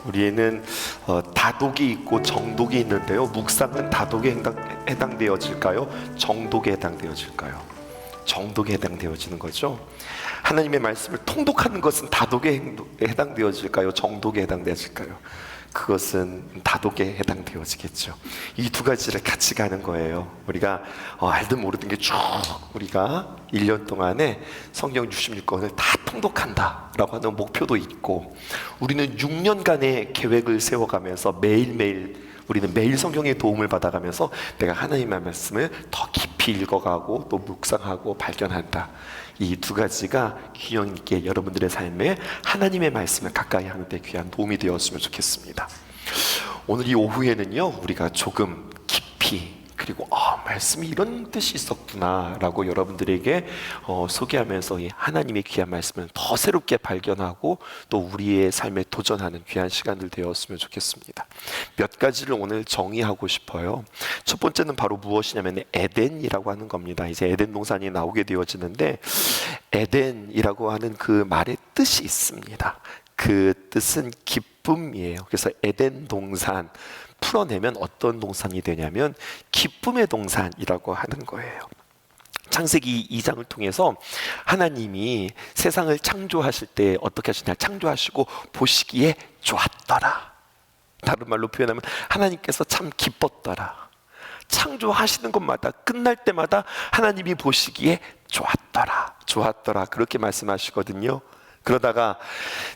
우리는 다독이 있고 정독이 있는데요. 묵상은 다독에 해당되어질까요? 정독에 해당되어질까요? 정독에 해당되어지는 거죠. 하나님의 말씀을 통독하는 것은 다독에 해당되어질까요? 정독에 해당되어질까요? 그것은 다독에 해당되어지겠죠. 이 두 가지를 같이 가는 거예요. 우리가 알든 모르든 게 쭉 우리가 1년 동안에 성경 66권을 다 통독한다 라고 하는 목표도 있고, 우리는 6년간의 계획을 세워가면서 매일매일 우리는 매일 성경의 도움을 받아가면서 내가 하나님의 말씀을 더 깊이 읽어가고 또 묵상하고 발견한다. 이 두 가지가 균형 있게 여러분들의 삶에 하나님의 말씀을 가까이 하는 데 귀한 도움이 되었으면 좋겠습니다. 오늘 이 오후에는요, 우리가 조금 깊이, 그리고 말씀이 이런 뜻이 있었구나 라고 여러분들에게 소개하면서 이 하나님의 귀한 말씀을 더 새롭게 발견하고 또 우리의 삶에 도전하는 귀한 시간들 되었으면 좋겠습니다. 몇 가지를 오늘 정의하고 싶어요. 첫 번째는 바로 무엇이냐면 에덴이라고 하는 겁니다. 이제 에덴 동산이 나오게 되어지는데, 에덴이라고 하는 그 말의 뜻이 있습니다. 그 뜻은 기쁨이에요. 그래서 에덴 동산 풀어내면 어떤 동산이 되냐면 기쁨의 동산이라고 하는 거예요. 창세기 2장을 통해서 하나님이 세상을 창조하실 때 어떻게 하시냐, 창조하시고 보시기에 좋았더라. 다른 말로 표현하면 하나님께서 참 기뻤더라. 창조하시는 것마다 끝날 때마다 하나님이 보시기에 좋았더라 그렇게 말씀하시거든요. 그러다가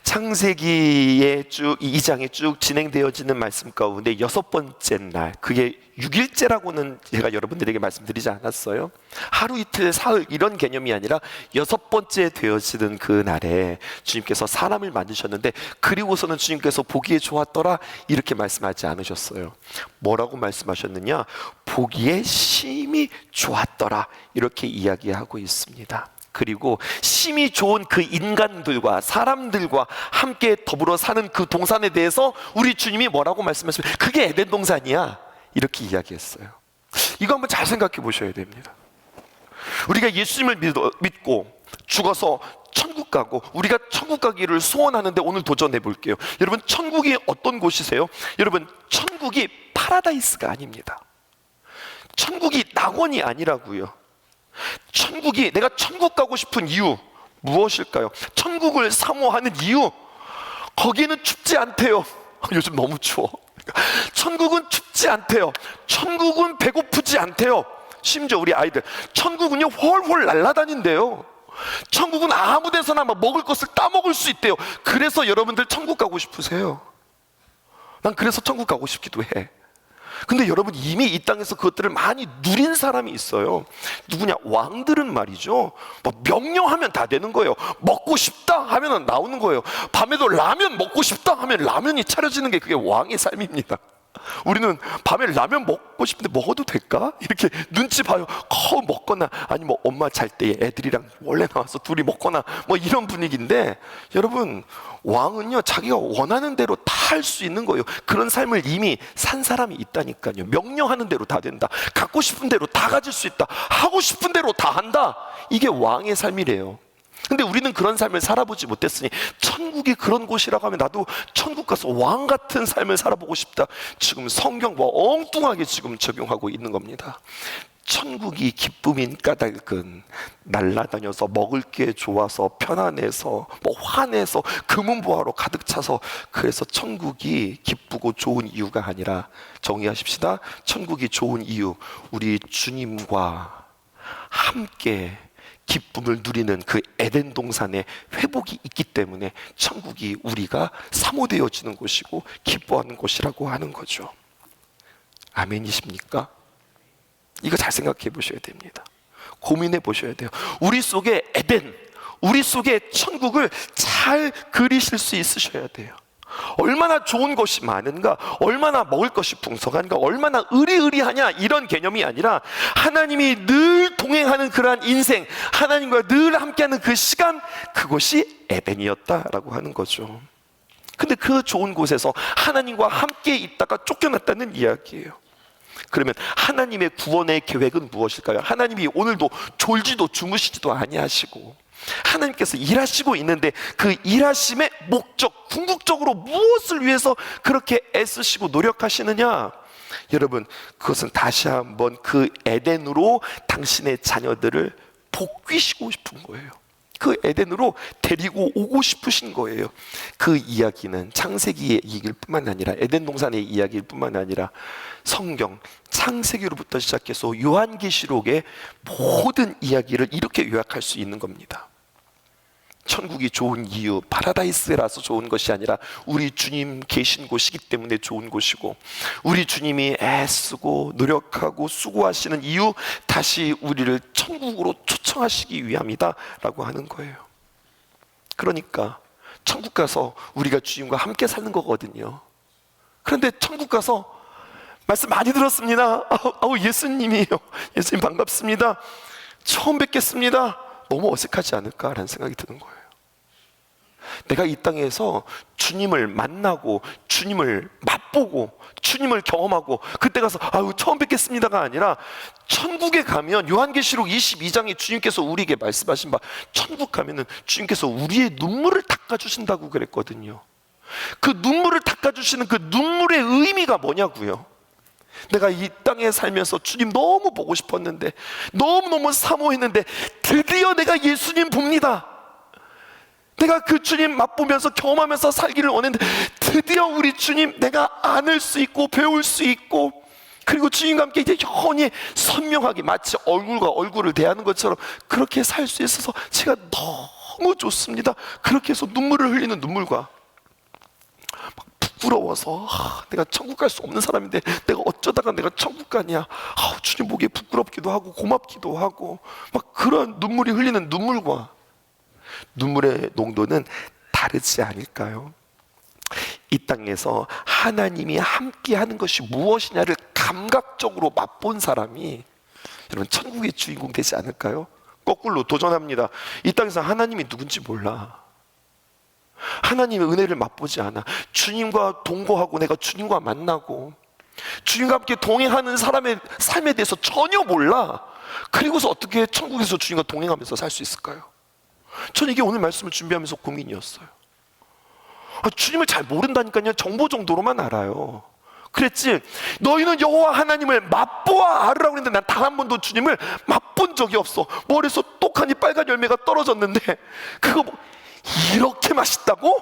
창세기의 쭉 2장에 쭉 진행되어지는 말씀 가운데 6번째 날, 그게 6일째라고는 제가 여러분들에게 말씀드리지 않았어요? 하루 이틀 사흘 이런 개념이 아니라 6번째 되어지는 그 날에 주님께서 사람을 만드셨는데, 그리고서는 주님께서 보기에 좋았더라 이렇게 말씀하지 않으셨어요. 뭐라고 말씀하셨느냐? 보기에 심히 좋았더라 이렇게 이야기하고 있습니다. 그리고 심히 좋은 그 인간들과 사람들과 함께 더불어 사는 그 동산에 대해서 우리 주님이 뭐라고 말씀하시면 그게 에덴 동산이야 이렇게 이야기했어요. 이거 한번 잘 생각해 보셔야 됩니다. 우리가 예수님을 믿고 죽어서 천국 가고 우리가 천국 가기를 소원하는데 오늘 도전해 볼게요. 여러분, 천국이 어떤 곳이세요? 여러분, 천국이 파라다이스가 아닙니다. 천국이 낙원이 아니라고요. 천국이, 내가 천국 가고 싶은 이유 무엇일까요? 천국을 사모하는 이유, 거기는 춥지 않대요. 요즘 너무 추워. 천국은 춥지 않대요. 천국은 배고프지 않대요. 심지어 우리 아이들, 천국은요 훨훨 날아다닌대요. 천국은 아무 데서나 막 먹을 것을 따먹을 수 있대요. 그래서 여러분들 천국 가고 싶으세요? 난 그래서 천국 가고 싶기도 해. 근데 여러분, 이미 이 땅에서 그것들을 많이 누린 사람이 있어요. 누구냐? 왕들은 말이죠, 뭐 명령하면 다 되는 거예요. 먹고 싶다 하면 나오는 거예요. 밤에도 라면 먹고 싶다 하면 라면이 차려지는 게 그게 왕의 삶입니다. 우리는 밤에 라면 먹고 싶은데 먹어도 될까? 이렇게 눈치 봐요. 먹거나 아니 뭐 엄마 잘 때 애들이랑 원래 나와서 둘이 먹거나 뭐 이런 분위기인데, 여러분, 왕은요 자기가 원하는 대로 다 할 수 있는 거예요. 그런 삶을 이미 산 사람이 있다니까요. 명령하는 대로 다 된다. 갖고 싶은 대로 다 가질 수 있다. 하고 싶은 대로 다 한다. 이게 왕의 삶이래요. 근데 우리는 그런 삶을 살아보지 못했으니 천국이 그런 곳이라고 하면 나도 천국 가서 왕 같은 삶을 살아보고 싶다. 지금 성경 엉뚱하게 지금 적용하고 있는 겁니다. 천국이 기쁨인 까닭은 날아다녀서 먹을 게 좋아서 편안해서 뭐 환해서 금은보화로 가득 차서, 그래서 천국이 기쁘고 좋은 이유가 아니라, 정의하십시다. 천국이 좋은 이유, 우리 주님과 함께 기쁨을 누리는 그 에덴 동산의 회복이 있기 때문에 천국이 우리가 사모되어지는 곳이고 기뻐하는 곳이라고 하는 거죠. 아멘이십니까? 이거 잘 생각해 보셔야 됩니다. 고민해 보셔야 돼요. 우리 속에 에덴, 우리 속에 천국을 잘 그리실 수 있으셔야 돼요. 얼마나 좋은 것이 많은가, 얼마나 먹을 것이 풍성한가, 얼마나 의리의리하냐, 이런 개념이 아니라 하나님이 늘 동행하는 그러한 인생, 하나님과 늘 함께하는 그 시간, 그것이 에덴이었다라고 하는 거죠. 근데 그 좋은 곳에서 하나님과 함께 있다가 쫓겨났다는 이야기예요. 그러면 하나님의 구원의 계획은 무엇일까요? 하나님이 오늘도 졸지도 주무시지도 아니하시고 하나님께서 일하시고 있는데 그 일하심의 목적, 궁극적으로 무엇을 위해서 그렇게 애쓰시고 노력하시느냐? 여러분, 그것은 다시 한번 그 에덴으로 당신의 자녀들을 복귀시키고 싶은 거예요. 그 에덴으로 데리고 오고 싶으신 거예요. 그 이야기는 창세기의 이야기일 뿐만 아니라 에덴 동산의 이야기일 뿐만 아니라 성경 창세기로부터 시작해서 요한계시록의 모든 이야기를 이렇게 요약할 수 있는 겁니다. 천국이 좋은 이유, 파라다이스라서 좋은 것이 아니라 우리 주님 계신 곳이기 때문에 좋은 곳이고, 우리 주님이 애쓰고 노력하고 수고하시는 이유, 다시 우리를 천국으로 초청하시기 위함이다 라고 하는 거예요. 그러니까 천국 가서 우리가 주님과 함께 사는 거거든요. 그런데 천국 가서 말씀 많이 들었습니다. 예수님이에요. 예수님 반갑습니다. 처음 뵙겠습니다. 너무 어색하지 않을까라는 생각이 드는 거예요. 내가 이 땅에서 주님을 만나고 주님을 맛보고 주님을 경험하고 그때 가서 처음 뵙겠습니다가 아니라, 천국에 가면 요한계시록 22장에 주님께서 우리에게 말씀하신 바, 천국 가면은 주님께서 우리의 눈물을 닦아주신다고 그랬거든요. 그 눈물을 닦아주시는 그 눈물의 의미가 뭐냐고요. 내가 이 땅에 살면서 주님 너무 보고 싶었는데, 너무너무 사모했는데 드디어 내가 예수님 봅니다. 내가 그 주님 맛보면서 경험하면서 살기를 원했는데 드디어 우리 주님 내가 안을 수 있고 배울 수 있고, 그리고 주님과 함께 이제 영원히 선명하게 마치 얼굴과 얼굴을 대하는 것처럼 그렇게 살 수 있어서 제가 너무 좋습니다. 그렇게 해서 눈물을 흘리는 눈물과 부끄러워서 내가 천국 갈 수 없는 사람인데 내가 어쩌다가 내가 천국 가냐, 주님 보기에 부끄럽기도 하고 고맙기도 하고, 막 그런 눈물이 흘리는 눈물과 눈물의 농도는 다르지 않을까요? 이 땅에서 하나님이 함께 하는 것이 무엇이냐를 감각적으로 맛본 사람이 여러분 천국의 주인공 되지 않을까요? 거꾸로 도전합니다. 이 땅에서 하나님이 누군지 몰라. 하나님의 은혜를 맛보지 않아. 주님과 동거하고 내가 주님과 만나고 주님과 함께 동행하는 사람의 삶에 대해서 전혀 몰라. 그리고서 어떻게 천국에서 주님과 동행하면서 살 수 있을까요? 저는 이게 오늘 말씀을 준비하면서 고민이었어요. 주님을 잘 모른다니까요. 정보 정도로만 알아요. 그랬지, 너희는 여호와 하나님을 맛보아 알으라고 했는데 난 단 한 번도 주님을 맛본 적이 없어. 머리에서 똑하니 빨간 열매가 떨어졌는데 그거 이렇게 맛있다고?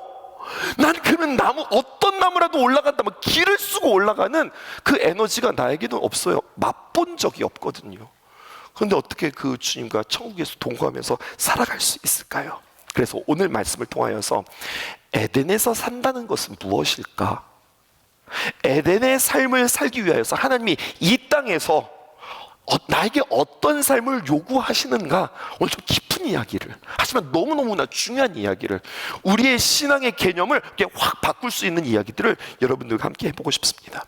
난 그런 나무, 어떤 나무라도 올라간다면 길을 쓰고 올라가는 그 에너지가 나에게는 없어요. 맛본 적이 없거든요. 그런데 어떻게 그 주님과 천국에서 동거하면서 살아갈 수 있을까요? 그래서 오늘 말씀을 통하여서 에덴에서 산다는 것은 무엇일까? 에덴의 삶을 살기 위하여서 하나님이 이 땅에서 나에게 어떤 삶을 요구하시는가, 오늘 좀 깊은 이야기를, 하지만 너무너무나 중요한 이야기를, 우리의 신앙의 개념을 확 바꿀 수 있는 이야기들을 여러분들과 함께 해보고 싶습니다.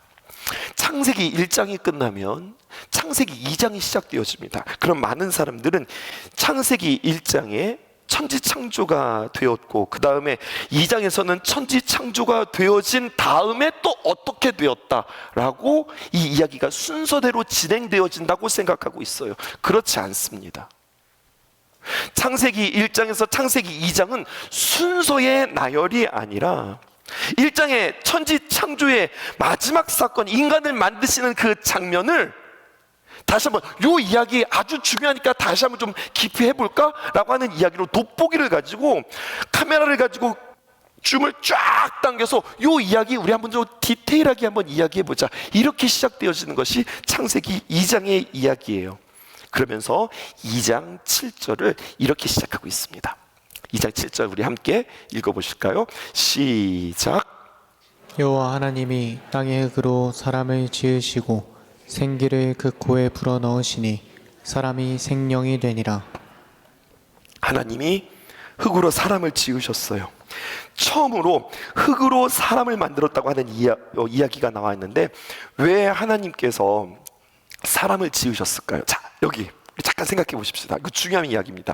창세기 1장이 끝나면 창세기 2장이 시작되어집니다. 그럼 많은 사람들은 창세기 1장에 천지창조가 되었고, 그 다음에 2장에서는 천지창조가 되어진 다음에 또 어떻게 되었다라고 이 이야기가 순서대로 진행되어진다고 생각하고 있어요. 그렇지 않습니다. 창세기 1장에서 창세기 2장은 순서의 나열이 아니라 1장의 천지창조의 마지막 사건, 인간을 만드시는 그 장면을 다시 한번, 요 이야기 아주 중요하니까 다시 한번 좀 깊이 해볼까? 라고 하는 이야기로 돋보기를 가지고, 카메라를 가지고 줌을 쫙 당겨서 요 이야기 우리 한번 좀 디테일하게 한번 이야기해보자, 이렇게 시작되어지는 것이 창세기 2장의 이야기예요. 그러면서 2장 7절을 이렇게 시작하고 있습니다. 2장 7절 우리 함께 읽어보실까요? 시작. 여호와 하나님이 땅의 흙으로 사람을 지으시고 생기를 그 코에 불어넣으시니 사람이 생명이 되니라. 하나님이 흙으로 사람을 지으셨어요. 처음으로 흙으로 사람을 만들었다고 하는 이야기가 나와 있는데, 왜 하나님께서 사람을 지으셨을까요? 자, 여기 잠깐 생각해 보십시다. 그 중요한 이야기입니다.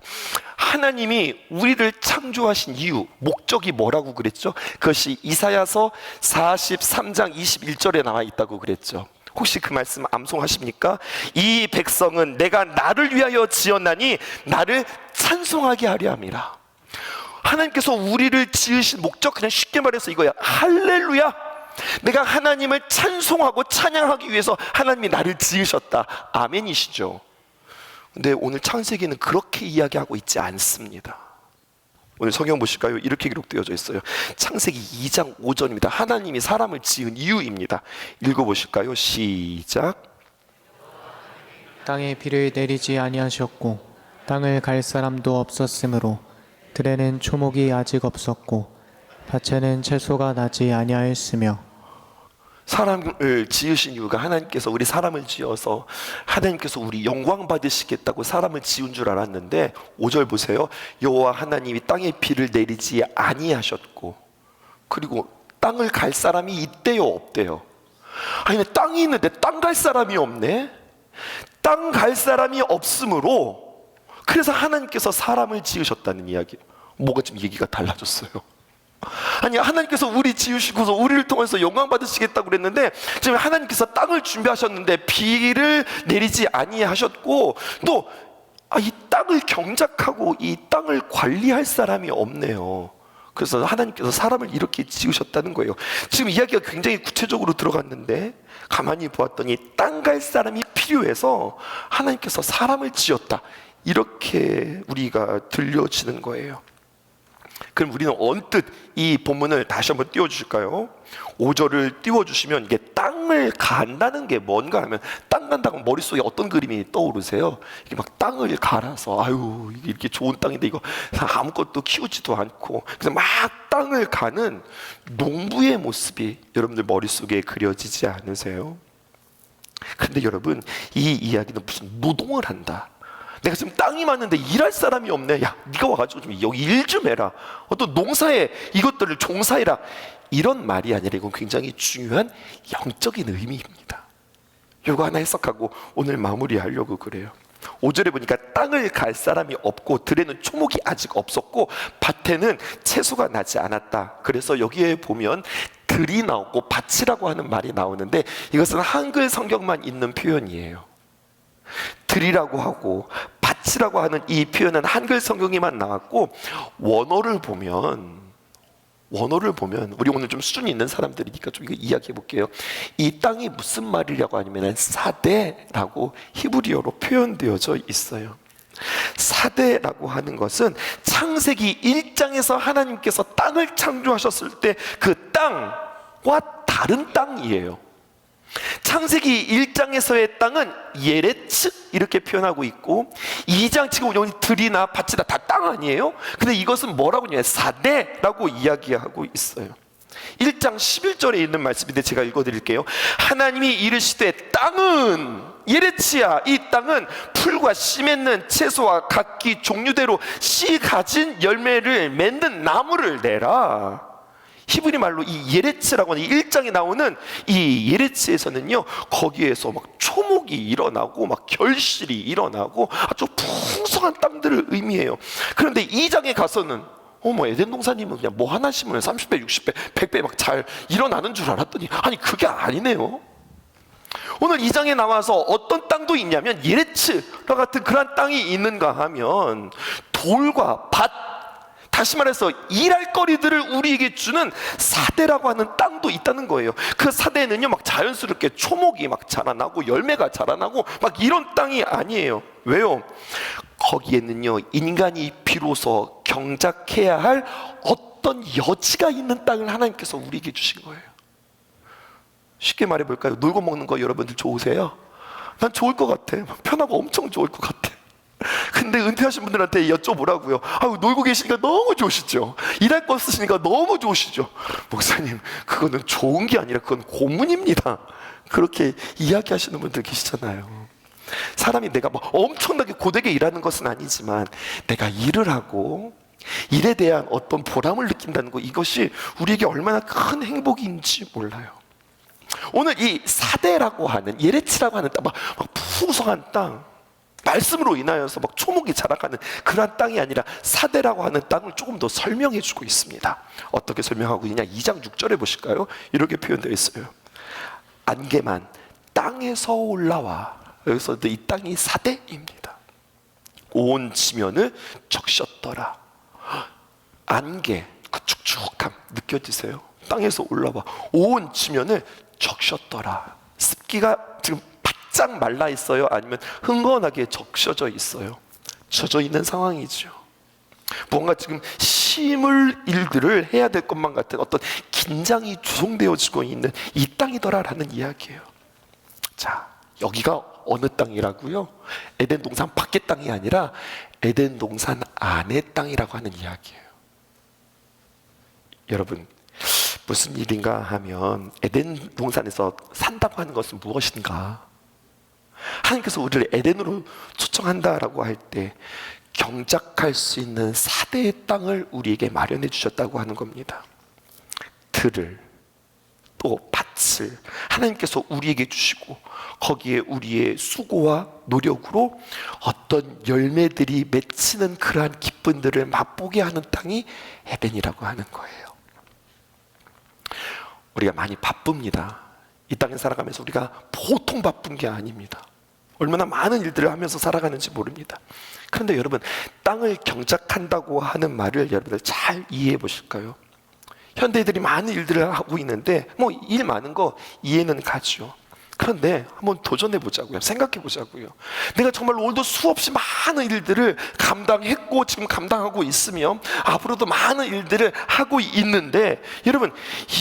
하나님이 우리를 창조하신 이유, 목적이 뭐라고 그랬죠? 그것이 이사야서 43장 21절에 나와 있다고 그랬죠. 혹시 그 말씀 암송하십니까? 이 백성은 내가 나를 위하여 지었나니 나를 찬송하게 하려 함이라. 하나님께서 우리를 지으신 목적, 그냥 쉽게 말해서 이거야. 할렐루야. 내가 하나님을 찬송하고 찬양하기 위해서 하나님이 나를 지으셨다. 아멘이시죠. 근데 오늘 창세기는 그렇게 이야기하고 있지 않습니다. 오늘 성경 보실까요? 이렇게 기록되어져 있어요. 창세기 2장 5절입니다. 하나님이 사람을 지은 이유입니다. 읽어보실까요? 시작. 땅에 비를 내리지 아니하셨고 땅을 갈 사람도 없었으므로 들에는 초목이 아직 없었고 밭에는 채소가 나지 아니하였으며. 사람을 지으신 이유가 하나님께서 우리 사람을 지어서 하나님께서 우리 영광 받으시겠다고 사람을 지은 줄 알았는데 5절 보세요. 여호와 하나님이 땅에 비를 내리지 아니하셨고, 그리고 땅을 갈 사람이 있대요, 없대요? 아니, 땅이 있는데 땅 갈 사람이 없네. 땅 갈 사람이 없으므로 그래서 하나님께서 사람을 지으셨다는 이야기예요. 뭐가 좀 얘기가 달라졌어요. 아니, 하나님께서 우리 지으시고서 우리를 통해서 영광 받으시겠다고 그랬는데 지금 하나님께서 땅을 준비하셨는데 비를 내리지 아니하셨고 또 이 땅을 경작하고 이 땅을 관리할 사람이 없네요. 그래서 하나님께서 사람을 이렇게 지으셨다는 거예요. 지금 이야기가 굉장히 구체적으로 들어갔는데 가만히 보았더니 땅 갈 사람이 필요해서 하나님께서 사람을 지었다, 이렇게 우리가 들려지는 거예요. 그럼 우리는 언뜻 이 본문을 다시 한번 띄워주실까요? 5절을 띄워주시면 이게 땅을 간다는 게 뭔가 하면, 땅 간다고 머릿속에 어떤 그림이 떠오르세요? 이게 막 땅을 갈아서 아유 이렇게 좋은 땅인데 이거 아무것도 키우지도 않고 그래서 막 땅을 가는 농부의 모습이 여러분들 머릿속에 그려지지 않으세요? 근데 여러분, 이 이야기는 무슨 노동을 한다, 내가 지금 땅이 많은데 일할 사람이 없네, 야 네가 와가지고 좀 여기 일 좀 해라, 어떤 농사에 이것들을 종사해라, 이런 말이 아니라 이건 굉장히 중요한 영적인 의미입니다. 이거 하나 해석하고 오늘 마무리하려고 그래요. 5절에 보니까 땅을 갈 사람이 없고 들에는 초목이 아직 없었고 밭에는 채소가 나지 않았다. 그래서 여기에 보면 들이 나오고 밭이라고 하는 말이 나오는데 이것은 한글 성경만 있는 표현이에요. 들이라고 하고 밭이라고 하는 이 표현은 한글 성경에만 나왔고, 원어를 보면 우리 오늘 좀 수준이 있는 사람들이니까 좀 이거 이야기해 볼게요. 이 땅이 무슨 말이라고 하냐면 사대라고 히브리어로 표현되어져 있어요. 사대라고 하는 것은 창세기 1장에서 하나님께서 땅을 창조하셨을 때 그 땅과 다른 땅이에요. 창세기 1장에서의 땅은 예레츠 이렇게 표현하고 있고 2장 지금 여기 들이나 밭이다 다 땅 아니에요? 근데 이것은 뭐라고 하냐면 사대라고 이야기하고 있어요. 1장 11절에 있는 말씀인데 제가 읽어드릴게요. 하나님이 이르시되 땅은 예레치야, 이 땅은 풀과 씨 맺는 채소와 각기 종류대로 씨 가진 열매를 맺는 나무를 내라. 히브리 말로 이 예레츠라고 하는 1장에 나오는 이 예레츠에서는요, 거기에서 막 초목이 일어나고 막 결실이 일어나고 아주 풍성한 땅들을 의미해요. 그런데 2장에 가서는 에덴 동사님은 그냥 뭐 하나 심으면 30배, 60배, 100배 막 잘 일어나는 줄 알았더니 아니 그게 아니네요. 오늘 2장에 나와서 어떤 땅도 있냐면 예레츠와 같은 그런 땅이 있는가 하면 돌과 밭, 다시 말해서 일할 거리들을 우리에게 주는 사대라고 하는 땅도 있다는 거예요. 그 사대는요 막 자연스럽게 초목이 막 자라나고 열매가 자라나고 막 이런 땅이 아니에요. 왜요? 거기에는요 인간이 비로소 경작해야 할 어떤 여지가 있는 땅을 하나님께서 우리에게 주신 거예요. 쉽게 말해볼까요? 놀고 먹는 거 여러분들 좋으세요? 난 좋을 것 같아. 편하고 엄청 좋을 것 같아. 근데 은퇴하신 분들한테 여쭤보라고요. 놀고 계시니까 너무 좋으시죠? 일할 거 없으시니까 너무 좋으시죠? 목사님, 그거는 좋은 게 아니라 그건 고문입니다. 그렇게 이야기하시는 분들 계시잖아요. 사람이 내가 뭐 엄청나게 고되게 일하는 것은 아니지만 내가 일을 하고 일에 대한 어떤 보람을 느낀다는 거, 이것이 우리에게 얼마나 큰 행복인지 몰라요. 오늘 이 사대라고 하는 예레치라고 하는 땅, 막 풍성한 땅, 말씀으로 인하여서 막 초목이 자라가는 그러한 땅이 아니라 사대라고 하는 땅을 조금 더 설명해 주고 있습니다. 어떻게 설명하고 있냐? 2장 6절에 보실까요? 이렇게 표현되어 있어요. 안개만 땅에서 올라와. 여기서 이 땅이 사대입니다. 온 지면을 적셨더라. 안개, 그 축축함 느껴지세요? 땅에서 올라와 온 지면을 적셨더라. 습기가 지금 바짝 말라 있어요? 아니면 흥건하게 적셔져 있어요? 젖어 있는 상황이죠. 뭔가 지금 심을 일들을 해야 될 것만 같은 어떤 긴장이 조성되어지고 있는 이 땅이더라라는 이야기예요. 자, 여기가 어느 땅이라고요? 에덴 동산 밖의 땅이 아니라 에덴 동산 안의 땅이라고 하는 이야기예요. 여러분, 무슨 일인가 하면 에덴 동산에서 산다고 하는 것은 무엇인가? 하나님께서 우리를 에덴으로 초청한다라고 할 때 경작할 수 있는 사대의 땅을 우리에게 마련해 주셨다고 하는 겁니다. 들을, 또 밭을 하나님께서 우리에게 주시고 거기에 우리의 수고와 노력으로 어떤 열매들이 맺히는 그러한 기쁨들을 맛보게 하는 땅이 에덴이라고 하는 거예요. 우리가 많이 바쁩니다. 이 땅에 살아가면서 우리가 보통 바쁜 게 아닙니다. 얼마나 많은 일들을 하면서 살아가는지 모릅니다. 그런데 여러분, 땅을 경작한다고 하는 말을 여러분들 잘 이해해 보실까요? 현대인들이 많은 일들을 하고 있는데 뭐 일 많은 거 이해는 가죠. 그런데 한번 도전해 보자고요. 생각해 보자고요. 내가 정말 오늘도 수없이 많은 일들을 감당했고 지금 감당하고 있으며 앞으로도 많은 일들을 하고 있는데, 여러분,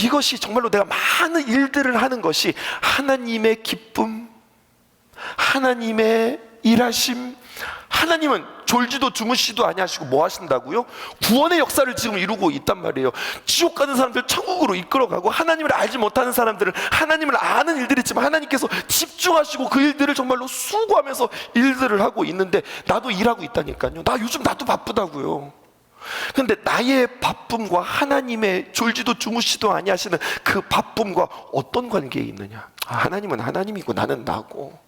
이것이 정말로 내가 많은 일들을 하는 것이 하나님의 기쁨, 하나님의 일하심, 하나님은 졸지도 주무시도 아니하시고 뭐 하신다고요? 구원의 역사를 지금 이루고 있단 말이에요. 지옥 가는 사람들 천국으로 이끌어가고, 하나님을 알지 못하는 사람들은 하나님을 아는 일들이 있지만 하나님께서 집중하시고 그 일들을 정말로 수고하면서 일들을 하고 있는데 나도 일하고 있다니까요. 요즘 나도 바쁘다고요. 그런데 나의 바쁨과 하나님의 졸지도 주무시도 아니하시는 그 바쁨과 어떤 관계에 있느냐? 하나님은 하나님이고 나는 나고,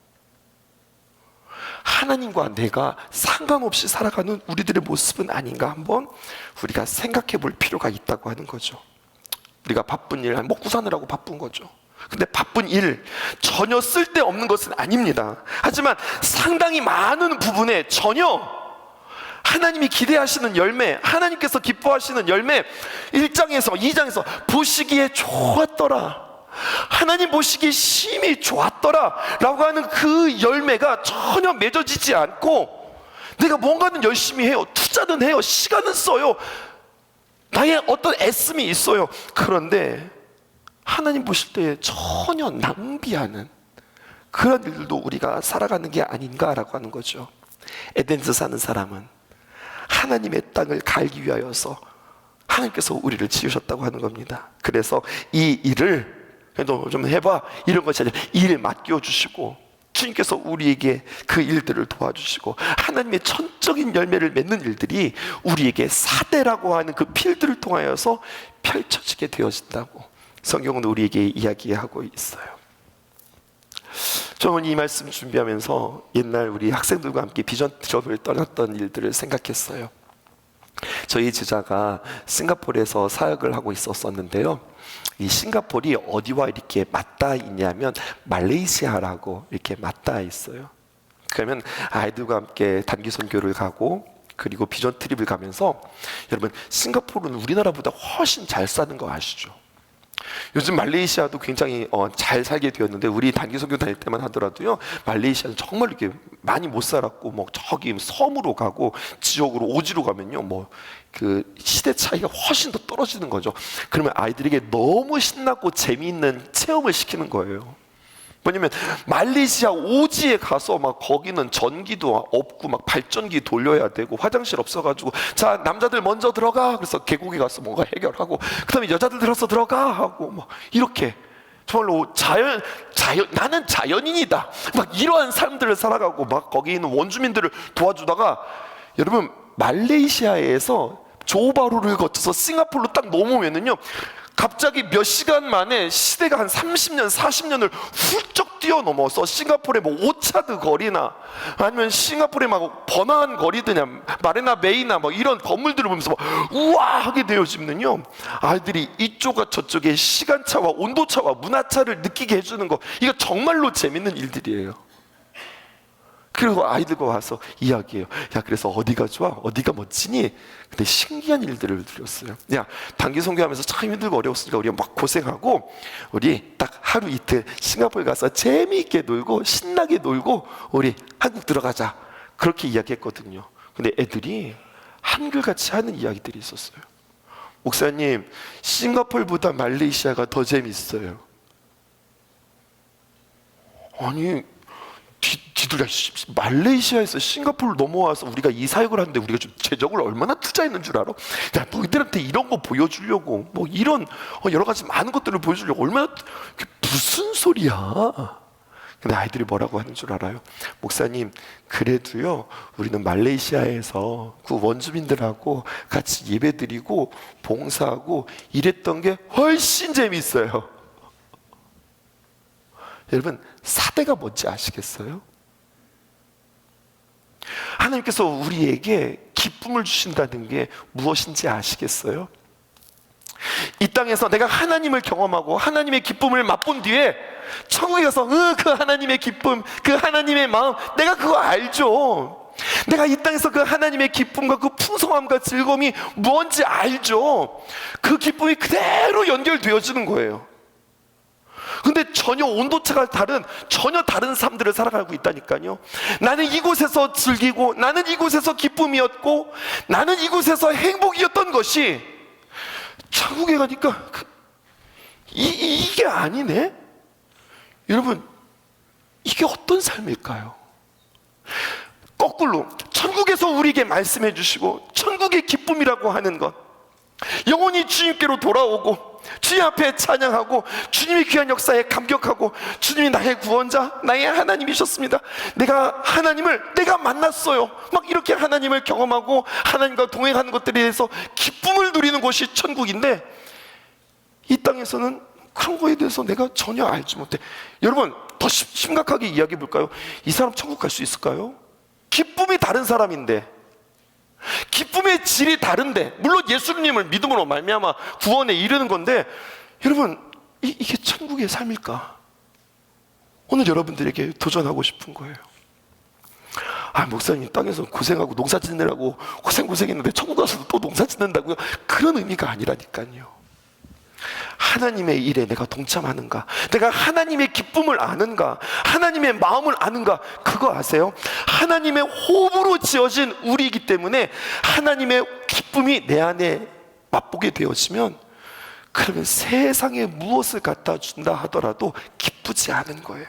하나님과 내가 상관없이 살아가는 우리들의 모습은 아닌가 한번 우리가 생각해 볼 필요가 있다고 하는 거죠. 우리가 바쁜 일, 먹고 사느라고 바쁜 거죠. 근데 바쁜 일 전혀 쓸데없는 것은 아닙니다. 하지만 상당히 많은 부분에 전혀 하나님이 기대하시는 열매, 하나님께서 기뻐하시는 열매, 1장에서 2장에서 보시기에 좋았더라, 하나님 보시기에 심히 좋았더라 라고 하는 그 열매가 전혀 맺어지지 않고, 내가 뭔가는 열심히 해요, 투자는 해요, 시간은 써요, 나의 어떤 애씀이 있어요. 그런데 하나님 보실 때 전혀 낭비하는 그런 일들도 우리가 살아가는 게 아닌가라고 하는 거죠. 에덴에서 사는 사람은 하나님의 땅을 갈기 위하여서 하나님께서 우리를 지으셨다고 하는 겁니다. 그래서 이 일을 너 좀 해봐 이런 것이 아니라 일 맡겨주시고, 주님께서 우리에게 그 일들을 도와주시고 하나님의 천적인 열매를 맺는 일들이 우리에게 사대라고 하는 그 필드를 통하여서 펼쳐지게 되어진다고 성경은 우리에게 이야기하고 있어요. 저는 이 말씀 준비하면서 옛날 우리 학생들과 함께 비전 트립을 떠났던 일들을 생각했어요. 저희 제자가 싱가포르에서 사역을 하고 있었는데요, 이 싱가포르이 어디와 이렇게 맞닿아 있냐면 말레이시아라고 이렇게 맞닿아 있어요. 그러면 아이들과 함께 단기 선교를 가고 그리고 비전 트립을 가면서, 여러분, 싱가포르는 우리나라보다 훨씬 잘 사는 거 아시죠? 요즘 말레이시아도 굉장히 잘 살게 되었는데, 우리 단기 선교 다닐 때만 하더라도요, 말레이시아는 정말 이렇게 많이 못 살았고, 뭐 저기 섬으로 가고 지역으로 오지로 가면요, 뭐 그 시대 차이가 훨씬 더 떨어지는 거죠. 그러면 아이들에게 너무 신나고 재미있는 체험을 시키는 거예요. 뭐냐면 말레이시아 오지에 가서 막 거기는 전기도 없고 막 발전기 돌려야 되고 화장실 없어가지고, 자 남자들 먼저 들어가, 그래서 계곡에 가서 뭔가 해결하고 그 다음에 여자들 들어서 들어가 하고 막 이렇게 정말로 나는 자연인이다 막 이러한 삶들을 살아가고, 막 거기 있는 원주민들을 도와주다가, 여러분, 말레이시아에서 조바루를 거쳐서 싱가포르로 딱 넘어오면은요, 갑자기 몇 시간 만에 시대가 한 30년, 40년을 훌쩍 뛰어넘어서 싱가포르의 뭐 오차드 거리나 아니면 싱가포르의 막 번화한 거리드냐 마레나 베이나 뭐 이런 건물들을 보면서 막 우와 하게 되어지면요, 아이들이 이쪽과 저쪽의 시간차와 온도차와 문화차를 느끼게 해주는 거, 이거 정말로 재밌는 일들이에요. 그리고 아이들과 와서 이야기해요. 야, 그래서 어디가 좋아? 어디가 멋지니? 근데 신기한 일들을 드렸어요. 야, 단기 선교하면서 참 힘들고 어려웠으니까 우리가 막 고생하고 우리 딱 하루 이틀 싱가포르 가서 재미있게 놀고 신나게 놀고 우리 한국 들어가자, 그렇게 이야기했거든요. 근데 애들이 한결같이 하는 이야기들이 있었어요. 목사님, 싱가포르보다 말레이시아가 더 재밌어요. 아니, 지들야, 말레이시아에서 싱가포르 넘어와서 우리가 이 사역을 하는데 우리가 좀 재적을 얼마나 투자했는 줄 알아? 야, 너희들한테 이런 거 보여주려고 뭐 이런 여러 가지 많은 것들을 보여주려고 얼마나, 무슨 소리야? 근데 아이들이 뭐라고 하는 줄 알아요? 목사님, 그래도요 우리는 말레이시아에서 그 원주민들하고 같이 예배드리고 봉사하고 이랬던 게 훨씬 재밌어요. 여러분, 사대가 뭔지 아시겠어요? 하나님께서 우리에게 기쁨을 주신다는 게 무엇인지 아시겠어요? 이 땅에서 내가 하나님을 경험하고 하나님의 기쁨을 맛본 뒤에 천국에 가서 그 하나님의 기쁨, 그 하나님의 마음, 내가 그거 알죠. 내가 이 땅에서 그 하나님의 기쁨과 그 풍성함과 즐거움이 뭔지 알죠. 그 기쁨이 그대로 연결되어지는 거예요. 근데 전혀 온도차가 다른, 전혀 다른 삶들을 살아가고 있다니까요. 나는 이곳에서 즐기고 나는 이곳에서 기쁨이었고 나는 이곳에서 행복이었던 것이 천국에 가니까 이게 아니네? 여러분, 이게 어떤 삶일까요? 거꾸로 천국에서 우리에게 말씀해 주시고 천국의 기쁨이라고 하는 것, 영원히 주님께로 돌아오고 주님 앞에 찬양하고 주님의 귀한 역사에 감격하고 주님이 나의 구원자, 나의 하나님이셨습니다, 내가 하나님을 내가 만났어요, 막 이렇게 하나님을 경험하고 하나님과 동행하는 것들에 대해서 기쁨을 누리는 곳이 천국인데, 이 땅에서는 그런 거에 대해서 내가 전혀 알지 못해. 여러분, 더 심각하게 이야기해 볼까요? 이 사람 천국 갈 수 있을까요? 기쁨이 다른 사람인데, 기쁨의 질이 다른데, 물론 예수님을 믿음으로 말미암아 구원에 이르는 건데, 여러분, 이게 천국의 삶일까? 오늘 여러분들에게 도전하고 싶은 거예요. 아, 목사님, 땅에서 고생하고 농사 짓느라고 고생했는데 천국 가서도 또 농사 짓는다고요? 그런 의미가 아니라니까요. 하나님의 일에 내가 동참하는가? 내가 하나님의 기쁨을 아는가? 하나님의 마음을 아는가? 그거 아세요? 하나님의 호흡으로 지어진 우리이기 때문에 하나님의 기쁨이 내 안에 맛보게 되어지면, 그러면 세상에 무엇을 갖다 준다 하더라도 기쁘지 않은 거예요.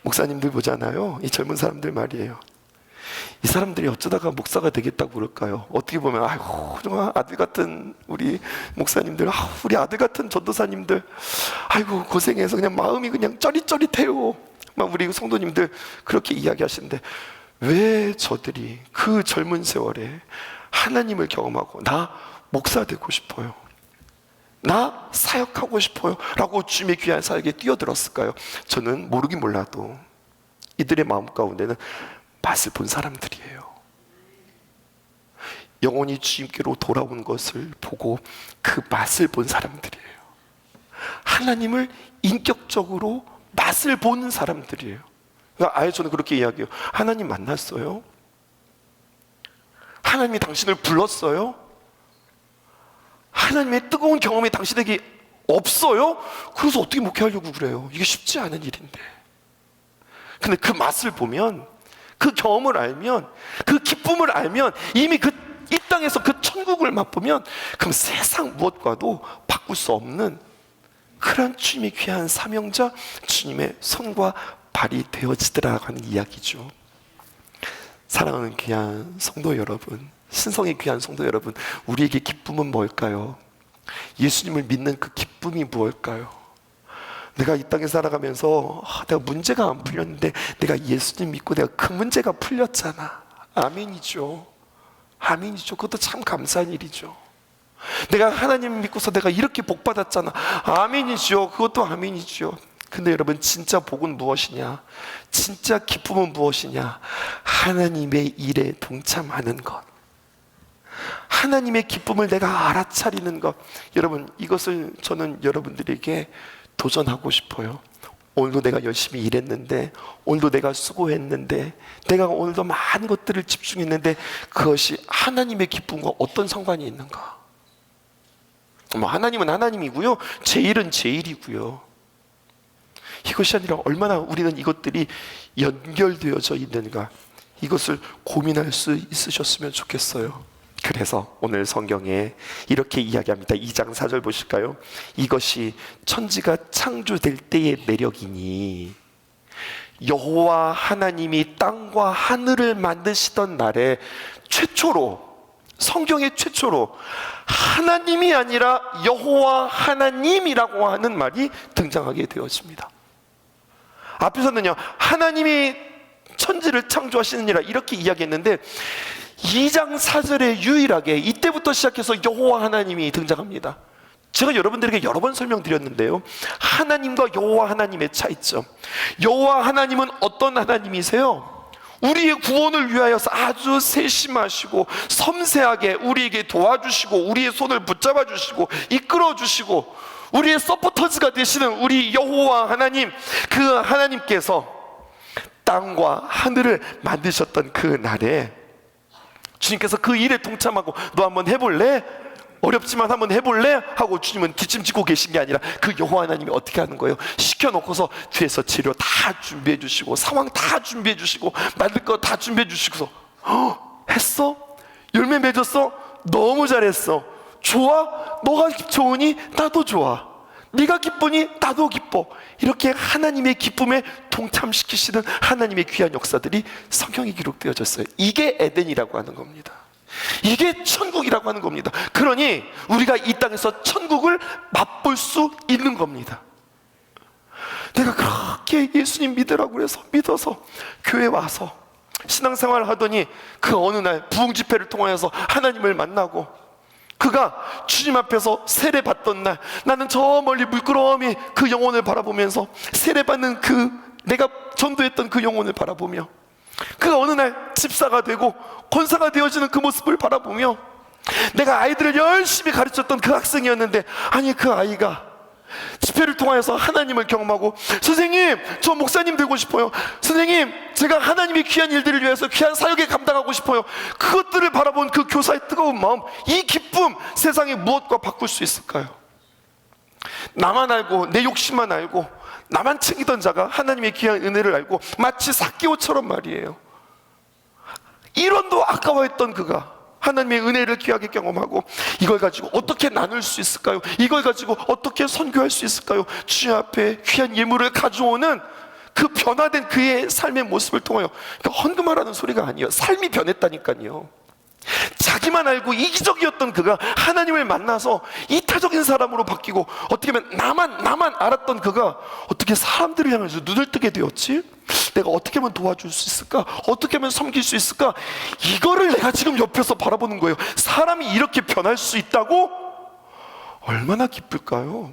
목사님들 보잖아요. 이 젊은 사람들 말이에요. 이 사람들이 어쩌다가 목사가 되겠다고 그럴까요? 어떻게 보면 아이고, 정말 아들 같은 우리 목사님들, 우리 아들 같은 전도사님들, 아이고 고생해서 그냥 마음이 그냥 쩌릿쩌릿해요, 막 우리 성도님들 그렇게 이야기하시는데, 왜 저들이 그 젊은 세월에 하나님을 경험하고 나 목사 되고 싶어요, 나 사역하고 싶어요 라고 주님의 귀한 사역에 뛰어들었을까요? 저는 모르긴 몰라도 이들의 마음 가운데는 맛을 본 사람들이에요. 영원히 주님께로 돌아온 것을 보고 그 맛을 본 사람들이에요. 하나님을 인격적으로 맛을 보는 사람들이에요. 그러니까 아예 저는 그렇게 이야기해요. 하나님 만났어요? 하나님이 당신을 불렀어요? 하나님의 뜨거운 경험이 당신에게 없어요? 그래서 어떻게 목회하려고 그래요? 이게 쉽지 않은 일인데. 근데 그 맛을 보면, 그 경험을 알면, 그 기쁨을 알면, 이미 이 땅에서 그 천국을 맛보면, 그럼 세상 무엇과도 바꿀 수 없는 그런 주님의 귀한 사명자, 주님의 손과 발이 되어지더라고 하는 이야기죠. 사랑하는 귀한 성도 여러분, 신성의 귀한 성도 여러분, 우리에게 기쁨은 뭘까요? 예수님을 믿는 그 기쁨이 무엇일까요? 내가 이 땅에 살아가면서 내가 문제가 안 풀렸는데 내가 예수님 믿고 내가 그 문제가 풀렸잖아. 아멘이죠. 아멘이죠. 그것도 참 감사한 일이죠. 내가 하나님 믿고서 내가 이렇게 복 받았잖아. 아멘이지요. 그것도 아멘이지요. 근데 여러분, 진짜 복은 무엇이냐? 진짜 기쁨은 무엇이냐? 하나님의 일에 동참하는 것, 하나님의 기쁨을 내가 알아차리는 것. 여러분, 이것을 저는 여러분들에게 도전하고 싶어요. 오늘도 내가 열심히 일했는데, 오늘도 내가 수고했는데, 내가 오늘도 많은 것들을 집중했는데, 그것이 하나님의 기쁨과 어떤 상관이 있는가? 뭐 하나님은 하나님이고요, 제 일은 제 일이고요. 이것이 아니라 얼마나 우리는 이것들이 연결되어져 있는가, 이것을 고민할 수 있으셨으면 좋겠어요. 그래서 오늘 성경에 이렇게 이야기합니다. 2장 4절 보실까요? 이것이 천지가 창조될 때의 매력이니, 여호와 하나님이 땅과 하늘을 만드시던 날에 최초로, 성경의 최초로 하나님이 아니라 여호와 하나님이라고 하는 말이 등장하게 되어집니다. 앞에서는요, 하나님이 천지를 창조하시느니라 이렇게 이야기했는데, 2장 4절에 유일하게 이때부터 시작해서 여호와 하나님이 등장합니다. 제가 여러분들에게 여러 번 설명드렸는데요, 하나님과 여호와 하나님의 차이점. 여호와 하나님은 어떤 하나님이세요? 우리의 구원을 위하여서 아주 세심하시고 섬세하게 우리에게 도와주시고, 우리의 손을 붙잡아 주시고 이끌어 주시고, 우리의 서포터즈가 되시는 우리 여호와 하나님, 그 하나님께서 땅과 하늘을 만드셨던 그 날에 주님께서 그 일에 동참하고, 너 한번 해볼래? 어렵지만 한번 해볼래? 하고 주님은 뒷짐지고 계신 게 아니라, 그 여호와 하나님이 어떻게 하는 거예요? 시켜놓고서 뒤에서 재료 다 준비해 주시고, 상황 다 준비해 주시고, 만들 거 다 준비해 주시고서, 했어? 열매 맺었어? 너무 잘했어. 좋아? 너가 좋으니 나도 좋아. 네가 기쁘니 나도 기뻐. 이렇게 하나님의 기쁨에 동참시키시는 하나님의 귀한 역사들이 성경에 기록되어졌어요. 이게 에덴이라고 하는 겁니다. 이게 천국이라고 하는 겁니다. 그러니 우리가 이 땅에서 천국을 맛볼 수 있는 겁니다. 내가 그렇게 예수님 믿으라고 해서 믿어서 교회 와서 신앙생활을 하더니, 그 어느 날 부흥 집회를 통하여서 하나님을 만나고, 그가 주님 앞에서 세례 받던 날, 나는 저 멀리 물끄러미 그 영혼을 바라보면서, 세례 받는 그 내가 전도했던 그 영혼을 바라보며, 그가 어느 날 집사가 되고 권사가 되어지는 그 모습을 바라보며, 내가 아이들을 열심히 가르쳤던 그 학생이었는데, 아니 그 아이가 집회를 통하여서 하나님을 경험하고, 선생님 저 목사님 되고 싶어요, 선생님 제가 하나님의 귀한 일들을 위해서 귀한 사역에 감당하고 싶어요. 그것들을 바라본 그 교사의 뜨거운 마음, 이 기쁨, 세상에 무엇과 바꿀 수 있을까요? 나만 알고 내 욕심만 알고 나만 챙기던 자가 하나님의 귀한 은혜를 알고, 마치 삭개오처럼 말이에요, 1원도 아까워했던 그가 하나님의 은혜를 귀하게 경험하고, 이걸 가지고 어떻게 나눌 수 있을까요? 이걸 가지고 어떻게 선교할 수 있을까요? 주님 앞에 귀한 예물을 가져오는 그 변화된 그의 삶의 모습을 통하여, 그러니까 헌금하라는 소리가 아니에요. 삶이 변했다니까요. 자기만 알고 이기적이었던 그가 하나님을 만나서 이타적인 사람으로 바뀌고, 어떻게 보면 나만 알았던 그가 어떻게 사람들을 향해서 눈을 뜨게 되었지? 내가 어떻게 하면 도와줄 수 있을까? 어떻게 하면 섬길 수 있을까? 이거를 내가 지금 옆에서 바라보는 거예요. 사람이 이렇게 변할 수 있다고? 얼마나 기쁠까요?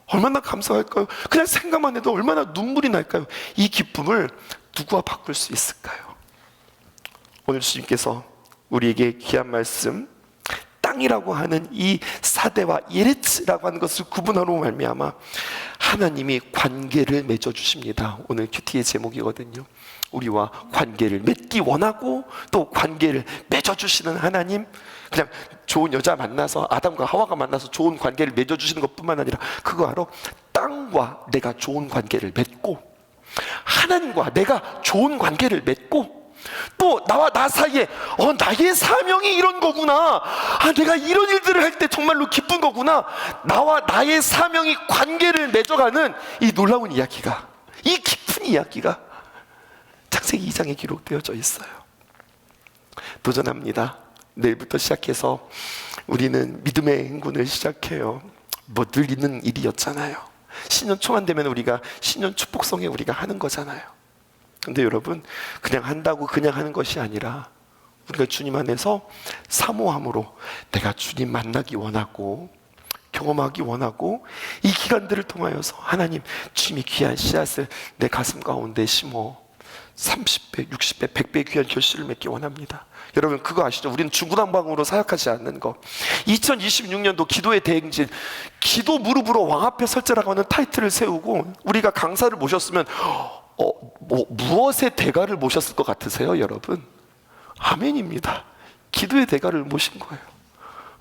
얼마나 감사할까요? 그냥 생각만 해도 얼마나 눈물이 날까요? 이 기쁨을 누구와 바꿀 수 있을까요? 오늘 주님께서 우리에게 귀한 말씀, 땅이라고 하는 이 사대와 예레츠라고 하는 것을 구분하로 말미암아 하나님이 관계를 맺어주십니다. 오늘 큐티의 제목이거든요. 우리와 관계를 맺기 원하고 또 관계를 맺어주시는 하나님. 그냥 좋은 여자 만나서, 아담과 하와가 만나서 좋은 관계를 맺어주시는 것뿐만 아니라, 그거 알아? 땅과 내가 좋은 관계를 맺고, 하나님과 내가 좋은 관계를 맺고, 또 나와 나 사이에 나의 사명이 이런 거구나, 내가 이런 일들을 할 때 정말로 기쁜 거구나, 나와 나의 사명이 관계를 맺어가는 이 놀라운 이야기가, 이 깊은 이야기가 창세기 2장에 기록되어져 있어요. 도전합니다. 내일부터 시작해서 우리는 믿음의 행군을 시작해요. 뭐 늘 있는 일이었잖아요. 신년 초만 되면 우리가 신년 축복성에 우리가 하는 거잖아요. 근데 여러분, 그냥 한다고 그냥 하는 것이 아니라 우리가 주님 안에서 사모함으로 내가 주님 만나기 원하고 경험하기 원하고 이 기간들을 통하여서 하나님 주님이 귀한 씨앗을 내 가슴 가운데 심어 30배, 60배, 100배 귀한 결실을 맺기 원합니다. 여러분 그거 아시죠? 우리는 중구난방으로 사역하지 않는 것. 2026년도 기도의 대행진, 기도 무릎으로 왕 앞에 설자라고 하는 타이틀을 세우고 우리가 강사를 모셨으면 무엇의 대가를 모셨을 것 같으세요 여러분? 아멘입니다. 기도의 대가를 모신 거예요.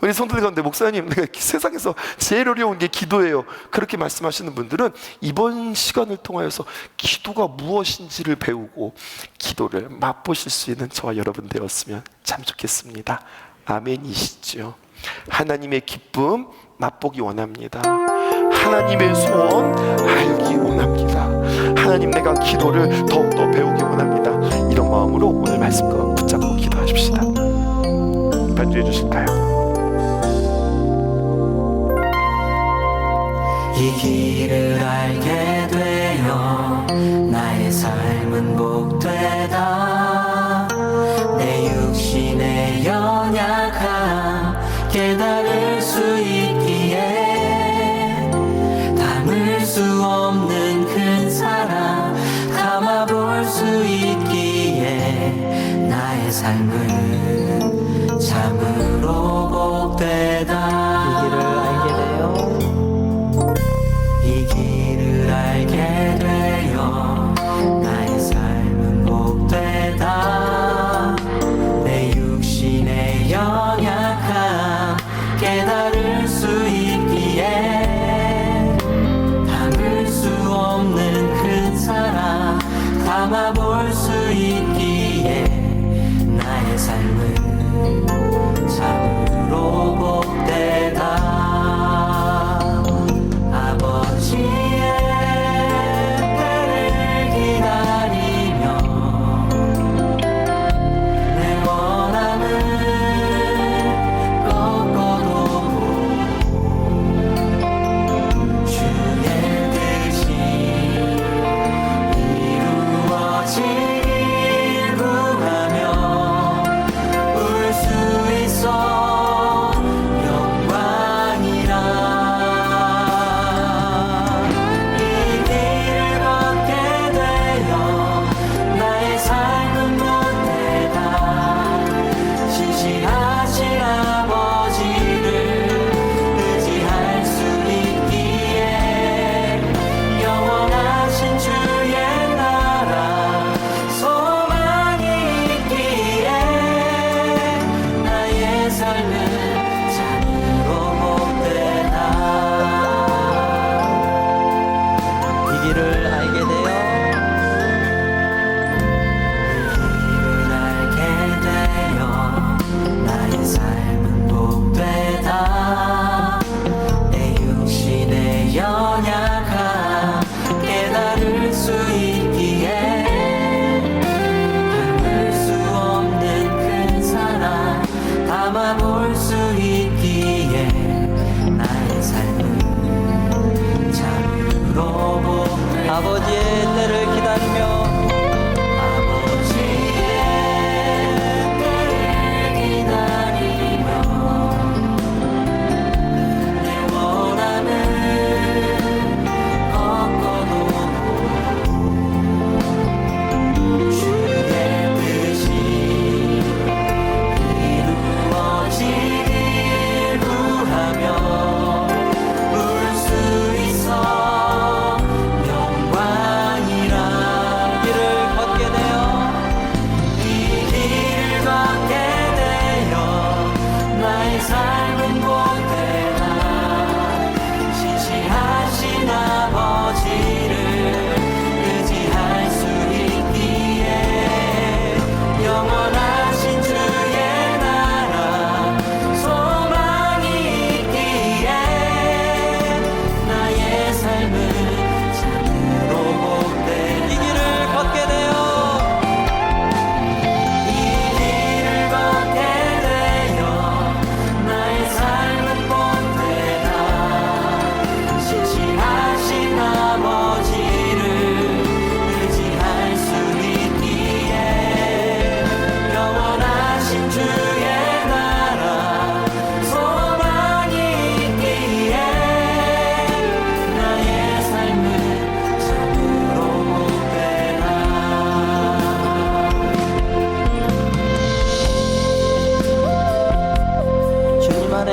우리 성도들 가운데 목사님 내가 세상에서 제일 어려운 게 기도예요 그렇게 말씀하시는 분들은 이번 시간을 통하여서 기도가 무엇인지를 배우고 기도를 맛보실 수 있는 저와 여러분 되었으면 참 좋겠습니다. 아멘이시죠? 하나님의 기쁨 맛보기 원합니다. 하나님의 소원 알기 원합니다. 하나님 내가 기도를 더욱더 배우기 원합니다. 이런 마음으로 오늘 말씀과 붙잡고 기도하십시다. 반주해 주실까요? 이 길을 알게 되어 나의 삶은 복되다. 내 육신의 연약함 깨달을 수 있기에 담을 수 없는 큰 사랑 담아볼 수 있기에 나의 삶은 참으로 복되다. 이 길을 알게 되어 나의 삶은 복되다. 내 육신의 연약함 깨달을 수 있기에 담을 수 없는 큰 사랑 담아볼 수 있기에 나의 삶은 참으로 복되다. 영광이라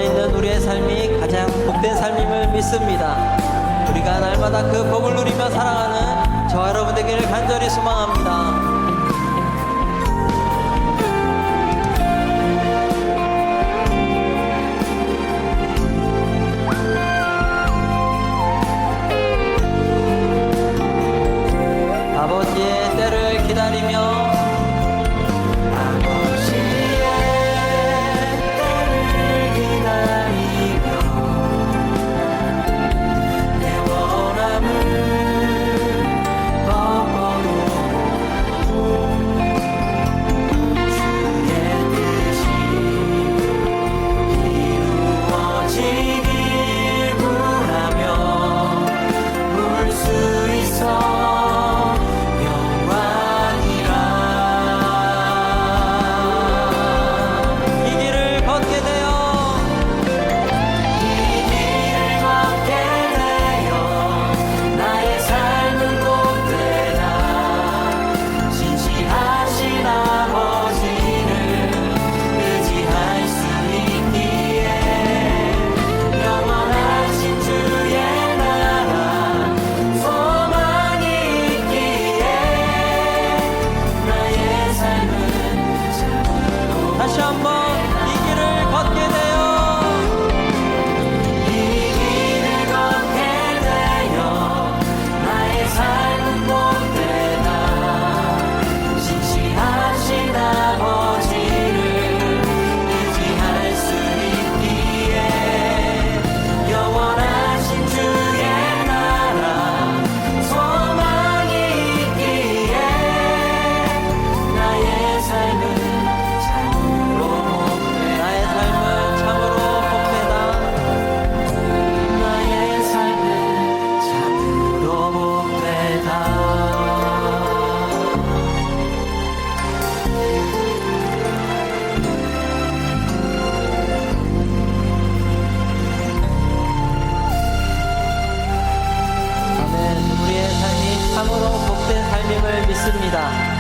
있는 우리의 삶이 가장 복된 삶임을 믿습니다. 우리가 날마다 그 복을 누리며 살아가는 저와 여러분 되기를 간절히 소망합니다. 아버지의 때를 기다리며 아버지의 때를 기다리며 내 원함을 걷고도 주의 뜻이 이루어지길 구하며 볼 수 있어 이 길을 걷게 되어 나의 삶은 복되다. 진실하신 아버지를 의지할 수 있기에 영원하신 주의 나라 소망이 있기에 나의 삶은 참으로 다시 한번 이 길을 걷게 되어 이 길을 걷게 되어 나의 삶은 복되다. 진실하신 아버지를 의지할 수 있기에 영원하신 주의 나라 소망이 있기에 나의 삶은 참으로 나의 삶은 참으로 복되다. 나의 삶은 참으로 복되다. 아멘. 우리의 삶이 참으로 복된 삶임을 믿습니다.